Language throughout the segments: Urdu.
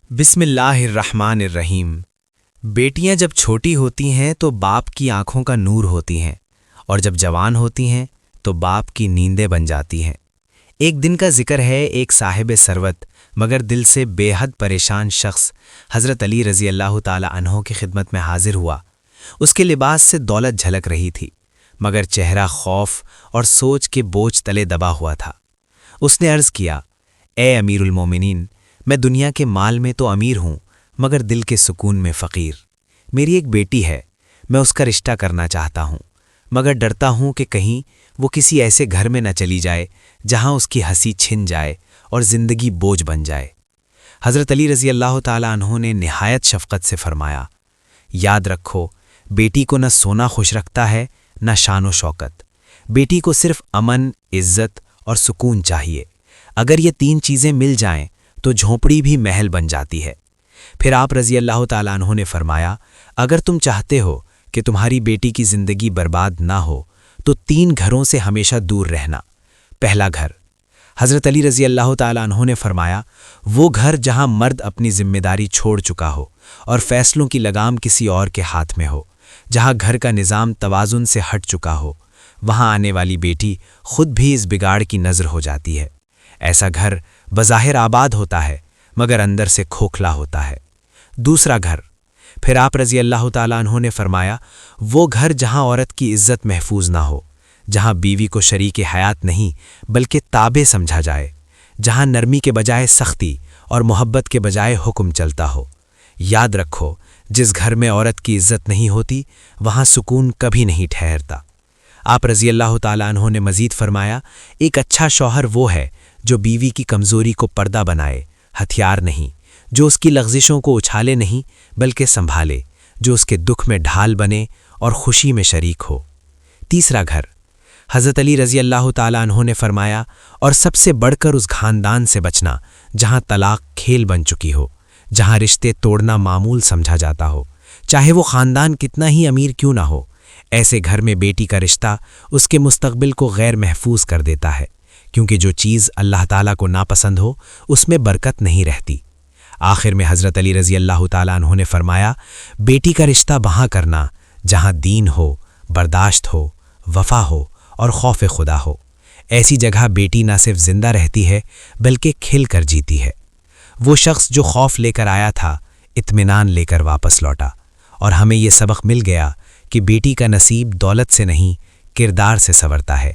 بسم اللہ الرحمن الرحیم۔ بیٹیاں جب چھوٹی ہوتی ہیں تو باپ کی آنکھوں کا نور ہوتی ہیں، اور جب جوان ہوتی ہیں تو باپ کی نیندیں بن جاتی ہیں۔ ایک دن کا ذکر ہے، ایک صاحب ثروت مگر دل سے بے حد پریشان شخص حضرت علی رضی اللہ تعالی عنہ کی خدمت میں حاضر ہوا۔ اس کے لباس سے دولت جھلک رہی تھی، مگر چہرہ خوف اور سوچ کے بوجھ تلے دبا ہوا تھا۔ اس نے عرض کیا، اے امیر المومنین، میں دنیا کے مال میں تو امیر ہوں مگر دل کے سکون میں فقیر۔ میری ایک بیٹی ہے، میں اس کا رشتہ کرنا چاہتا ہوں، مگر ڈرتا ہوں کہ کہیں وہ کسی ایسے گھر میں نہ چلی جائے جہاں اس کی ہنسی چھن جائے اور زندگی بوجھ بن جائے۔ حضرت علی رضی اللہ تعالی عنہ نے نہایت شفقت سے فرمایا، یاد رکھو، بیٹی کو نہ سونا خوش رکھتا ہے نہ شان و شوکت، بیٹی کو صرف امن، عزت اور سکون چاہیے۔ اگر یہ تین چیزیں مل جائیں تو جھونپڑی بھی محل بن جاتی ہے۔ پھر آپ رضی اللہ تعالیٰ عنہ نے فرمایا، اگر تم چاہتے ہو کہ تمہاری بیٹی کی زندگی برباد نہ ہو تو تین گھروں سے ہمیشہ دور رہنا۔ پہلا گھر، حضرت علی رضی اللہ تعالیٰ عنہ نے فرمایا، وہ گھر جہاں مرد اپنی ذمہ داری چھوڑ چکا ہو اور فیصلوں کی لگام کسی اور کے ہاتھ میں ہو، جہاں گھر کا نظام توازن سے ہٹ چکا ہو، وہاں آنے والی بیٹی خود بھی اس بگاڑ کی نظر ہو جاتی ہے۔ ایسا گھر بظاہر آباد ہوتا ہے مگر اندر سے کھوکھلا ہوتا ہے۔ دوسرا گھر، پھر آپ رضی اللہ تعالیٰ عنہ نے فرمایا، وہ گھر جہاں عورت کی عزت محفوظ نہ ہو، جہاں بیوی کو شریک حیات نہیں بلکہ تابع سمجھا جائے، جہاں نرمی کے بجائے سختی اور محبت کے بجائے حکم چلتا ہو۔ یاد رکھو، جس گھر میں عورت کی عزت نہیں ہوتی وہاں سکون کبھی نہیں ٹھہرتا۔ آپ رضی اللہ تعالیٰ عنہ نے مزید فرمایا، ایک اچھا شوہر وہ ہے جو بیوی کی کمزوری کو پردہ بنائے، ہتھیار نہیں، جو اس کی لغزشوں کو اچھالے نہیں بلکہ سنبھالے، جو اس کے دکھ میں ڈھال بنے اور خوشی میں شریک ہو۔ تیسرا گھر، حضرت علی رضی اللہ تعالیٰ عنہ نے فرمایا، اور سب سے بڑھ کر اس خاندان سے بچنا جہاں طلاق کھیل بن چکی ہو، جہاں رشتے توڑنا معمول سمجھا جاتا ہو، چاہے وہ خاندان کتنا ہی امیر کیوں نہ ہو۔ ایسے گھر میں بیٹی کا رشتہ اس کے مستقبل کو غیر محفوظ کر دیتا ہے، کیونکہ جو چیز اللہ تعالیٰ کو ناپسند ہو اس میں برکت نہیں رہتی۔ آخر میں حضرت علی رضی اللہ تعالیٰ عنہ نے فرمایا، بیٹی کا رشتہ وہاں کرنا جہاں دین ہو، برداشت ہو، وفا ہو اور خوف خدا ہو۔ ایسی جگہ بیٹی نہ صرف زندہ رہتی ہے بلکہ کھل کر جیتی ہے۔ وہ شخص جو خوف لے کر آیا تھا اطمینان لے کر واپس لوٹا، اور ہمیں یہ سبق مل گیا کہ بیٹی کا نصیب دولت سے نہیں کردار سے سنورتا ہے۔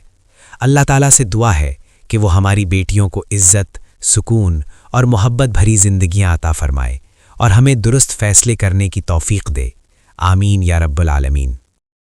اللہ تعالیٰ سے دعا ہے کہ وہ ہماری بیٹیوں کو عزت، سکون اور محبت بھری زندگیاں عطا فرمائے اور ہمیں درست فیصلے کرنے کی توفیق دے۔ آمین یا رب العالمین۔